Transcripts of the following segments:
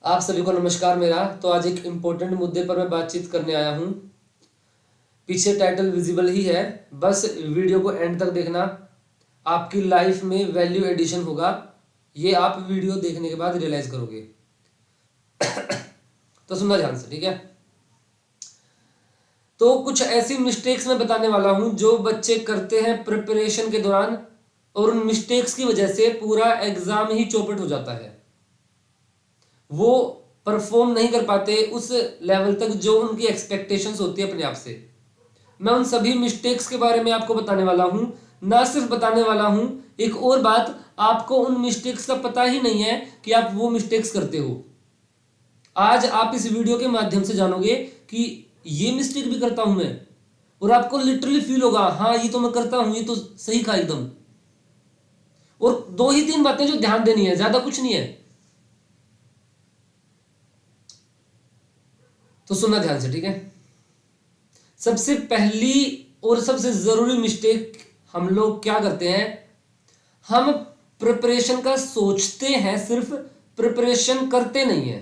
आप सभी को नमस्कार मेरा। तो आज एक इम्पोर्टेंट मुद्दे पर मैं बातचीत करने आया हूँ। पीछे टाइटल विजिबल ही है, बस वीडियो को एंड तक देखना। आपकी लाइफ में वैल्यू एडिशन होगा, ये आप वीडियो देखने के बाद रियलाइज करोगे। तो सुनना ध्यान से, ठीक है। तो कुछ ऐसी मिस्टेक्स मैं बताने वाला हूं जो बच्चे करते हैं प्रिपरेशन के दौरान, और उन मिस्टेक्स की वजह से पूरा एग्जाम ही चौपट हो जाता है। वो परफॉर्म नहीं कर पाते उस लेवल तक जो उनकी एक्सपेक्टेशंस होती है अपने आप से। मैं उन सभी मिस्टेक्स के बारे में आपको बताने वाला हूं। ना सिर्फ बताने वाला हूं, एक और बात, आपको उन मिस्टेक्स का पता ही नहीं है कि आप वो मिस्टेक्स करते हो। आज आप इस वीडियो के माध्यम से जानोगे कि ये मिस्टेक भी करता हूं मैं, और आपको लिटरली फील होगा हाँ ये तो मैं करता हूं, ये तो सही कहा एकदम। और दो ही तीन बातें जो ध्यान देनी है, ज्यादा कुछ नहीं है। तो सुनना ध्यान से, ठीक है। सबसे पहली और सबसे जरूरी मिस्टेक हम लोग क्या करते हैं, हम प्रिपरेशन का सोचते हैं, सिर्फ प्रिपरेशन करते नहीं है।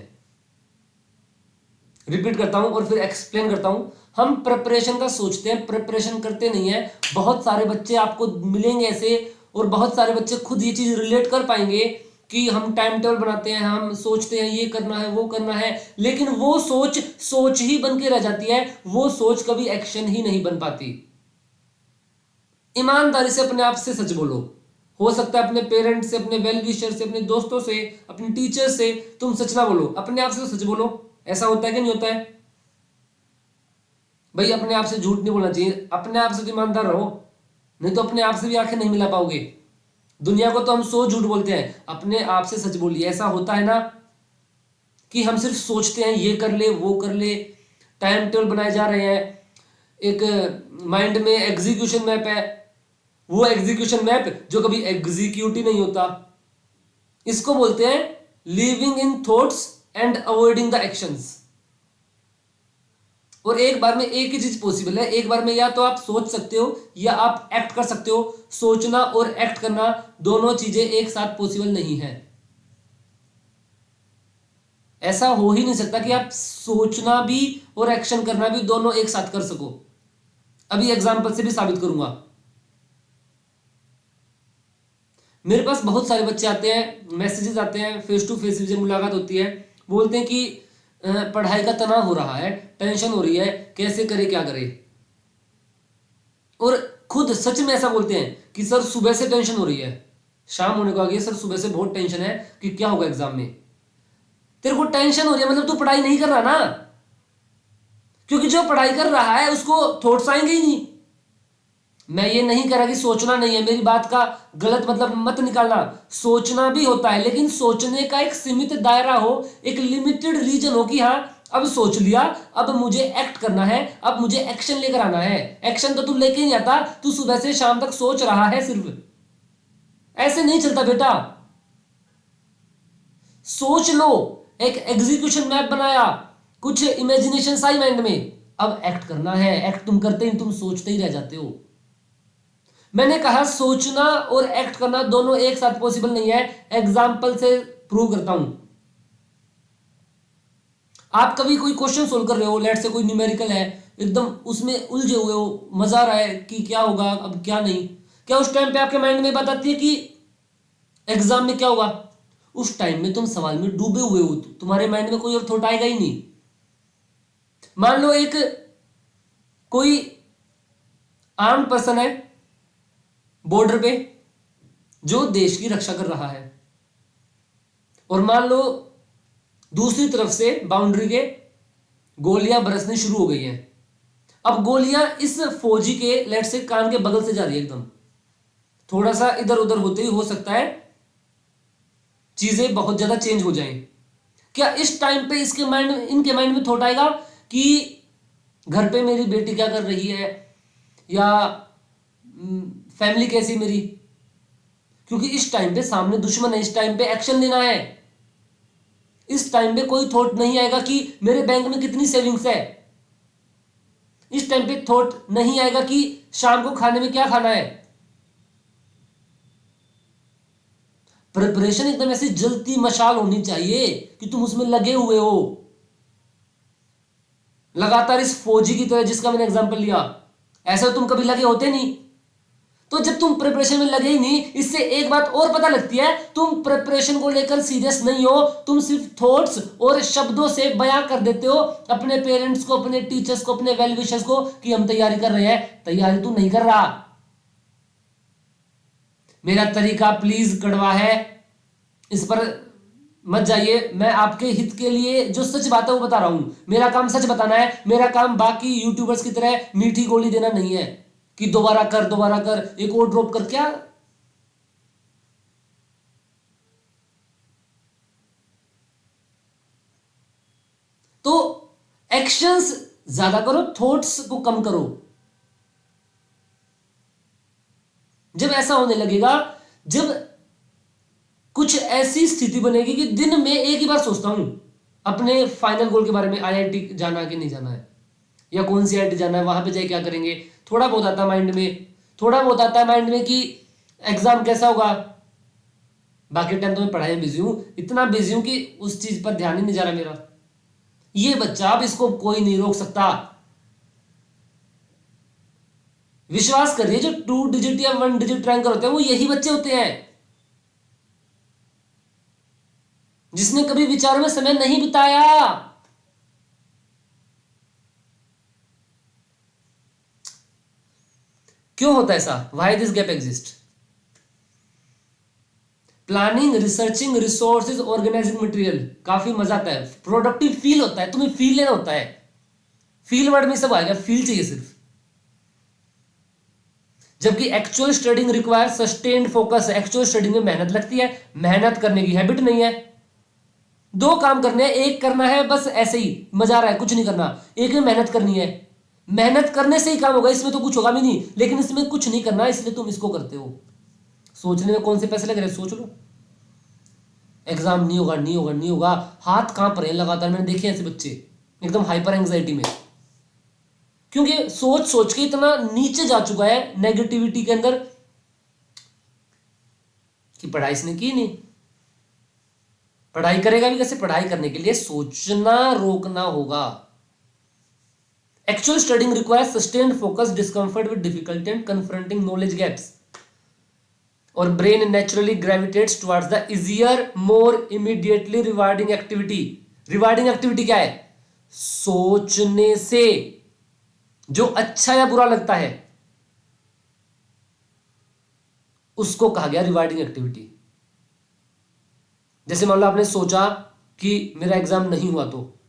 रिपीट करता हूं और फिर एक्सप्लेन करता हूं। हम प्रिपरेशन का सोचते हैं, प्रिपरेशन करते नहीं है। बहुत सारे बच्चे आपको मिलेंगे ऐसे, और बहुत सारे बच्चे खुद ये चीज रिलेट कर पाएंगे कि हम टाइम टेबल बनाते हैं, हम सोचते हैं ये करना है वो करना है, लेकिन वो सोच सोच ही बन के रह जाती है। वो सोच कभी एक्शन ही नहीं बन पाती। ईमानदारी से अपने आप से सच बोलो। हो सकता है अपने पेरेंट्स से, अपने वेल विशर से, अपने दोस्तों से, अपने टीचर से तुम सच ना बोलो, अपने आप से तो सच बोलो। ऐसा होता है कि नहीं होता है भाई? अपने आप से झूठ नहीं बोलना चाहिए, अपने आप से तो ईमानदार रहो, नहीं तो अपने आप से भी आंखें नहीं मिला पाओगे। दुनिया को तो हम 100 झूठ बोलते हैं, अपने आप से सच बोलिए। ऐसा होता है ना कि हम सिर्फ सोचते हैं ये कर ले वो कर ले, टाइम टेबल बनाए जा रहे हैं, एक माइंड में एग्जीक्यूशन मैप है, वो एग्जीक्यूशन मैप जो कभी एग्जीक्यूट ही नहीं होता। इसको बोलते हैं living in thoughts and avoiding the actions. और एक बार में एक ही चीज पॉसिबल है, एक बार में या तो आप सोच सकते हो या आप एक्ट कर सकते हो। सोचना और एक्ट करना दोनों चीजें एक साथ पॉसिबल नहीं है। ऐसा हो ही नहीं सकता कि आप सोचना भी और एक्शन करना भी दोनों एक साथ कर सको। अभी एग्जांपल से भी साबित करूंगा। मेरे पास बहुत सारे बच्चे आते हैं, मैसेजेस आते हैं, फेस टू फेस जब मुलाकात होती है, बोलते हैं कि पढ़ाई का तनाव हो रहा है, टेंशन हो रही है, कैसे करे क्या करे। और खुद सच में ऐसा बोलते हैं कि सर सुबह से टेंशन हो रही है, शाम होने को आ गई सर, सुबह से बहुत टेंशन है कि क्या होगा एग्जाम में। तेरे को टेंशन हो रही है मतलब तू पढ़ाई नहीं कर रहा ना, क्योंकि जो पढ़ाई कर रहा है उसको थॉट्स आएंगे ही नहीं। मैं ये नहीं कह रहा कि सोचना नहीं है, मेरी बात का गलत मतलब मत निकालना। सोचना भी होता है, लेकिन सोचने का एक सीमित दायरा हो, एक लिमिटेड रीजन हो कि हाँ अब सोच लिया, अब मुझे एक्ट करना है, अब मुझे एक्शन लेकर आना है। एक्शन तो तू लेके नहीं आता, तू सुबह से शाम तक सोच रहा है सिर्फ। ऐसे नहीं चलता बेटा। सोच लो, एक एग्जीक्यूशन मैप बनाया, कुछ इमेजिनेशन आई माइंड में, अब एक्ट करना है। एक्ट तुम करते ही, तुम सोचते ही रह जाते हो। मैंने कहा सोचना और एक्ट करना दोनों एक साथ पॉसिबल नहीं है। एग्जाम्पल से प्रूव करता हूं। आप कभी कोई क्वेश्चन सोल्व कर रहे हो, लेट से कोई न्यूमेरिकल है, एकदम उसमें उलझे हुए हो, मजा आ रहा है कि क्या होगा अब क्या नहीं, क्या उस टाइम पे आपके माइंड में बात आती है कि एग्जाम में क्या होगा? उस टाइम में तुम सवाल में डूबे हुए हो, तुम्हारे माइंड में कोई और थॉट आएगा ही नहीं। मान लो एक कोई आर्म पर्सन है बॉर्डर पे, जो देश की रक्षा कर रहा है, और मान लो दूसरी तरफ से बाउंड्री के गोलियां बरसनी शुरू हो गई हैं। अब गोलियां इस फौजी के लेट से कान के बगल से जा रही है, एकदम थोड़ा सा इधर उधर होते ही हो सकता है चीजें बहुत ज्यादा चेंज हो जाएं। क्या इस टाइम पे इसके माइंड में, इनके माइंड में थॉट आएगा कि घर पे मेरी बेटी क्या कर रही है, या फैमिली कैसी मेरी? क्योंकि इस टाइम पे सामने दुश्मन है, इस टाइम पे एक्शन लेना है। इस टाइम पे कोई थॉट नहीं आएगा कि मेरे बैंक में कितनी सेविंग्स है। इस टाइम पे थॉट नहीं आएगा कि शाम को खाने में क्या खाना है। प्रिपरेशन एकदम ऐसी जलती मशाल होनी चाहिए कि तुम उसमें लगे हुए हो लगातार, इस फौजी की तरह जिसका मैंने एग्जांपल लिया। ऐसा तुम कभी लगे होते नहीं। तो जब तुम प्रिपरेशन में लगे ही नहीं, इससे एक बात और पता लगती है, तुम प्रिपरेशन को लेकर सीरियस नहीं हो, तुम सिर्फ थॉट्स और शब्दों से बयां कर देते हो अपने पेरेंट्स को, अपने टीचर्स को, अपने वेल विशर्स को कि हम तैयारी कर रहे हैं। तैयारी तू नहीं कर रहा। मेरा तरीका प्लीज कड़वा है, इस पर मत जाइए। मैं आपके हित के लिए जो सच बात है वो बता रहा हूं। मेरा काम सच बताना है। मेरा काम बाकी यूट्यूबर्स की तरह मीठी गोली देना नहीं है कि दोबारा कर, एक और ड्रॉप कर। क्या तो एक्शंस ज्यादा करो, थॉट्स को कम करो। जब ऐसा होने लगेगा, जब कुछ ऐसी स्थिति बनेगी कि दिन में एक ही बार सोचता हूं अपने फाइनल गोल के बारे में, आईआईटी जाना कि नहीं जाना है, या कौन सी आईआईटी जाना है, वहां पे जाके क्या करेंगे। थोड़ा बहुत आता है माइंड में, थोड़ा बहुत आता है माइंड में कि एग्जाम कैसा होगा। बाकी टाइम तो मैं पढ़ाई में बिजी हूं, इतना बिजी हूं कि उस चीज पर ध्यान ही नहीं जा रहा मेरा। ये बच्चा, अब इसको कोई नहीं रोक सकता। विश्वास करिए, जो 2 डिजिट या 1 डिजिट रैंकर होते हैं वो यही बच्चे होते हैं, जिसने कभी विचारों में समय नहीं बिताया। क्यों होता है ऐसा? Why this gap exist? Planning, researching, resources, organizing material, काफी मजा आता है, प्रोडक्टिव फील होता है, तुम्हें फील लेना होता है। फील वर्ड में सब आएगा, फील चाहिए सिर्फ। जबकि actual studying require sustained focus है। एक्चुअल स्टडिंग में मेहनत लगती है, मेहनत करने की हैबिट नहीं है। 2 काम करने हैं, एक करना है बस ऐसे ही मजा आ रहा है, कुछ नहीं करना। एक में मेहनत करनी है, मेहनत करने से ही काम होगा, इसमें तो कुछ होगा भी नहीं। लेकिन इसमें कुछ नहीं करना, इसलिए तुम इसको करते हो। सोचने में कौन से पैसे लग रहे हैं, सोच लो। एग्जाम नहीं होगा, नहीं होगा, नहीं होगा, हाथ कांप रहे हैं लगातार। मैंने देखे ऐसे बच्चे एकदम हाइपर एंजाइटी में, क्योंकि सोच सोच के इतना नीचे जा चुका है नेगेटिविटी के अंदर कि पढ़ाई इसने की नहीं। पढ़ाई करेगा भी कैसे? पढ़ाई करने के लिए सोचना रोकना होगा। Actual studying requires sustained focus, discomfort with difficulty and confronting knowledge gaps. और brain naturally gravitates towards the easier, more immediately rewarding activity. Rewarding activity क्या है? सोचने से जो अच्छा या बुरा लगता है उसको कहा गया रिवार्डिंग एक्टिविटी। जैसे मान लो आपने सोचा कि मेरा एग्जाम नहीं हुआ, तो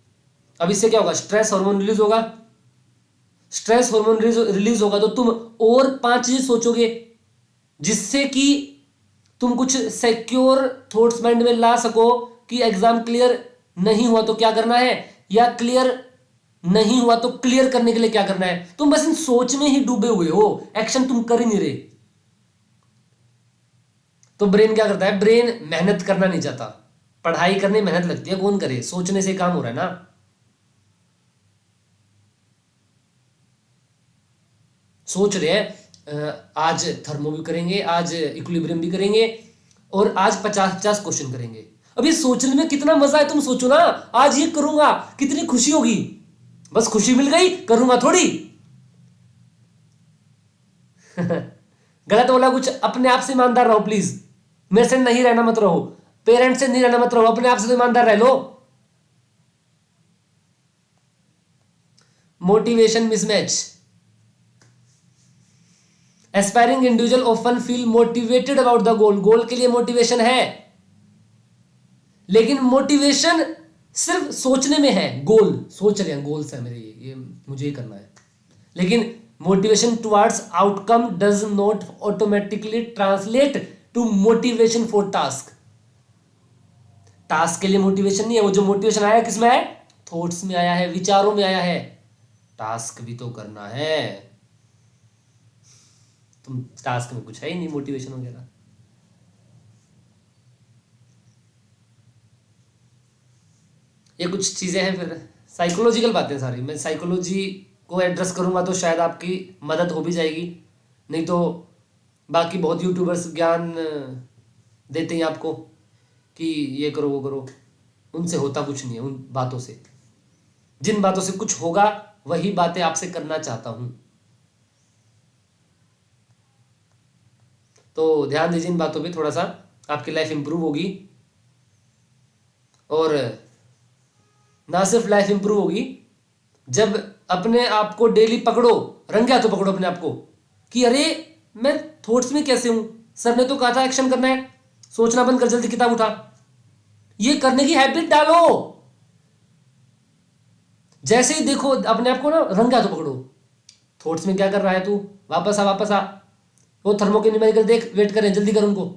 अब इससे क्या होगा? स्ट्रेस हार्मोन रिलीज होगा। स्ट्रेस हार्मोन रिलीज होगा तो तुम और 5 चीजें सोचोगे, जिससे कि तुम कुछ सिक्योर थॉट्स माइंड में ला सको कि एग्जाम क्लियर नहीं हुआ तो क्या करना है, या क्लियर नहीं हुआ तो क्लियर करने के लिए क्या करना है। तुम बस इन सोच में ही डूबे हुए हो, एक्शन तुम कर ही नहीं रहे। तो ब्रेन क्या करता है? ब्रेन मेहनत करना नहीं चाहता। पढ़ाई करने मेहनत लगती है, कौन करे? सोचने से काम हो रहा है ना। सोच रहे हैं आज थर्मो भी करेंगे, आज इक्विलिब्रियम भी करेंगे, और आज 50-50 क्वेश्चन करेंगे। अब ये सोचने में कितना मजा है, तुम सोचो ना, आज ये करूंगा कितनी खुशी होगी। बस खुशी मिल गई, करूंगा थोड़ी। गलत बोला कुछ? अपने आप से ईमानदार रहो प्लीज। मेरे से नहीं रहना मत रहो, पेरेंट्स से नहीं रहना मत रहो, अपने आप से तो ईमानदार रह लो। Motivation mismatch. Aspiring individual often feel motivated about the goal. Goal के लिए मोटिवेशन है, लेकिन मोटिवेशन सिर्फ सोचने में है। गोल सोच रहे हैं, गोल्स है मेरे, ये मुझे ही करना है, लेकिन motivation towards outcome does not automatically translate to motivation for task. Task के लिए मोटिवेशन नहीं है। वो जो मोटिवेशन आया किसमें है? थॉट्स में आया है, विचारों में आया है। टास्क भी तो करना है, तुम टास्क में कुछ है ही नहीं, मोटिवेशन वगैरह। ये कुछ चीजें हैं, फिर साइकोलॉजिकल बातें सारी। मैं साइकोलॉजी को एड्रेस करूंगा तो शायद आपकी मदद हो भी जाएगी, नहीं तो बाकी बहुत यूट्यूबर्स ज्ञान देते हैं आपको कि ये करो वो करो, उनसे होता कुछ नहीं है। उन बातों से, जिन बातों से कुछ होगा वही बातें आपसे करना चाहता हूं। तो ध्यान दीजिए इन बातों पे, थोड़ा सा आपकी लाइफ इंप्रूव होगी। और ना सिर्फ लाइफ इंप्रूव होगी, जब अपने आप को डेली पकड़ो, रंगे हाथों पकड़ो अपने आप को कि अरे मैं थॉट्स में कैसे हूं, सर ने तो कहा था एक्शन करना है, सोचना बंद कर, जल्दी किताब उठा, ये करने की हैबिट डालो। जैसे ही देखो अपने आप को ना, रंगे हाथों पकड़ो, थॉट्स में क्या कर रहा है तू, वापस आ वापस आ, वो थर्मो के न्यूमेरिकल देख, वेट करें, जल्दी कर उनको।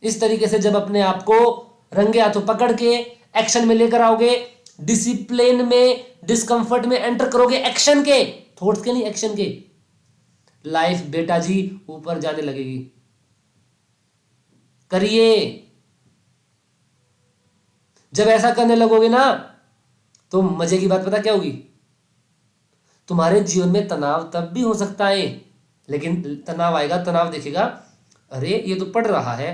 इस तरीके से जब अपने आप को रंगे हाथों पकड़ के एक्शन में लेकर आओगे, डिसिप्लिन में, डिस्कंफर्ट में एंटर करोगे, एक्शन के, थॉट्स के नहीं, एक्शन के, लाइफ बेटा जी ऊपर जाने लगेगी। करिए। जब ऐसा करने लगोगे ना, तो मजे की बात पता क्या होगी, तुम्हारे जीवन में तनाव तब भी हो सकता है, लेकिन तनाव आएगा, तनाव देखेगा, अरे ये तो पढ़ रहा है,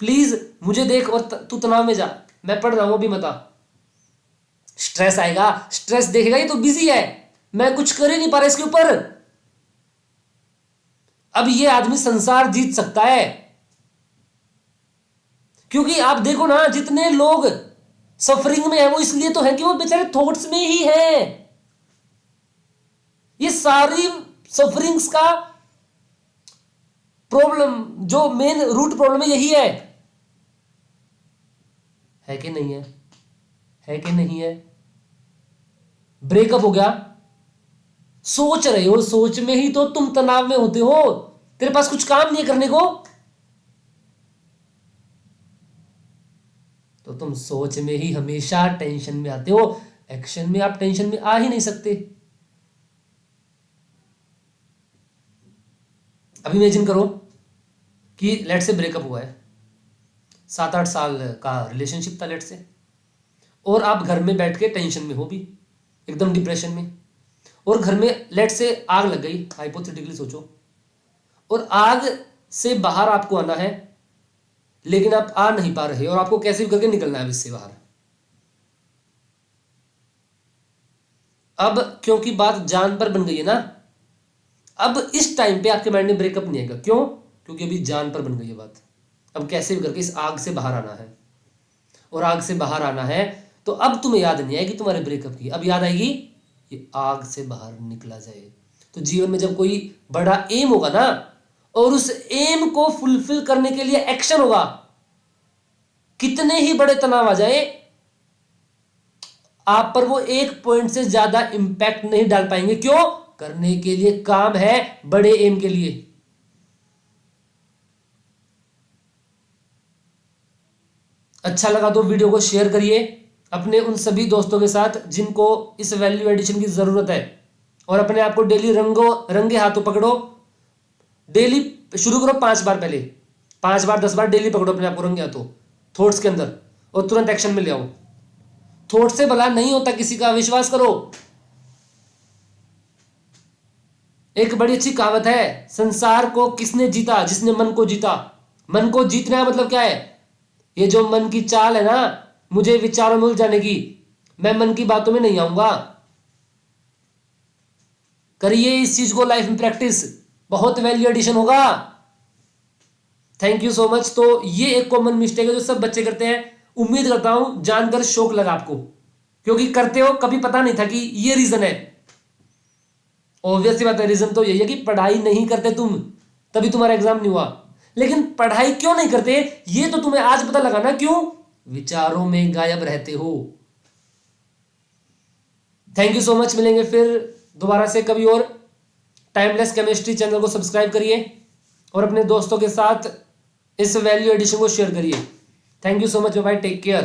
प्लीज मुझे देख और तू तनाव में जा, मैं पढ़ रहा हूं अभी मत आ। स्ट्रेस आएगा, स्ट्रेस देखेगा ये तो बिजी है, मैं कुछ कर ही नहीं पा रहा इसके ऊपर। अब ये आदमी संसार जीत सकता है, क्योंकि आप देखो ना, जितने लोग सफरिंग में है वो इसलिए तो है कि वो बेचारे थॉट्स में ही है। ये सारी सफरिंग्स का प्रॉब्लम, जो मेन रूट प्रॉब्लम है, यही है कि नहीं है कि नहीं है। ब्रेकअप हो गया, सोच रहे हो, सोच में ही तो तुम तनाव में होते हो, तेरे पास कुछ काम नहीं है करने को, तो तुम सोच में ही हमेशा टेंशन में आते हो, एक्शन में आप टेंशन में आ ही नहीं सकते। अब इमेजिन करो कि लेट से ब्रेकअप हुआ है, 7-8 साल का रिलेशनशिप था लेट से, और आप घर में बैठ के टेंशन में हो भी, एकदम डिप्रेशन में, और घर में लेट से आग लग गई, हाइपोथेटिकली सोचो, और आग से बाहर आपको आना है, लेकिन आप आ नहीं पा रहे, और आपको कैसे भी करके निकलना है इससे बाहर। अब क्योंकि बात जान पर बन गई है ना, अब इस टाइम पे आपके माइंड में ब्रेकअप नहीं आएगा। क्यों? क्योंकि अभी जान पर बन गई है बात। अब कैसे भी करके इस आग से बाहर आना है, और आग से बाहर आना है तो अब तुम्हें याद नहीं आएगी तुम्हारे ब्रेकअप की, अब याद आएगी ये आग से बाहर निकला जाए। तो जीवन में जब कोई बड़ा एम होगा ना, और उस एम को फुलफिल करने के लिए एक्शन होगा, कितने ही बड़े तनाव आ जाए, आप पर वो एक पॉइंट से ज्यादा इंपैक्ट नहीं डाल पाएंगे। क्यों? करने के लिए काम है, बड़े एम के लिए। अच्छा लगा तो वीडियो को शेयर करिए अपने उन सभी दोस्तों के साथ जिनको इस वैल्यू एडिशन की जरूरत है, और अपने आप को डेली रंगे हाथों पकड़ो। डेली शुरू करो 5 बार, पहले 5 बार 10 बार डेली पकड़ो अपने आप को रंगे हाथों थॉट्स के अंदर, और तुरंत एक्शन में ले आओ। थॉट से भला नहीं होता किसी का, विश्वास करो। एक बड़ी अच्छी कहावत है, संसार को किसने जीता? जिसने मन को जीता। मन को जीतना मतलब क्या है? ये जो मन की चाल है ना, मुझे विचारों में उलझाने की, मैं मन की बातों में नहीं आऊंगा। करिए इस चीज को लाइफ में प्रैक्टिस, बहुत वैल्यू एडिशन होगा। Thank you so much. तो ये एक कॉमन मिस्टेक है जो सब बच्चे करते हैं। उम्मीद करता हूं जानकर शौक लगा आपको, क्योंकि करते हो, कभी पता नहीं था कि ये रीजन है। ऑब्वियस सी बात है, रीजन तो यही है कि पढ़ाई नहीं करते तुम, तभी तुम्हारा एग्जाम नहीं हुआ। लेकिन पढ़ाई क्यों नहीं करते ये तो तुम्हें आज पता लगा ना। क्यों? विचारों में गायब रहते हो। Thank you so much. मिलेंगे फिर दोबारा से कभी और। टाइमलेस केमिस्ट्री चैनल को सब्सक्राइब करिए और अपने दोस्तों के साथ इस वैल्यू एडिशन को शेयर करिए। Thank you so much, bye, take care.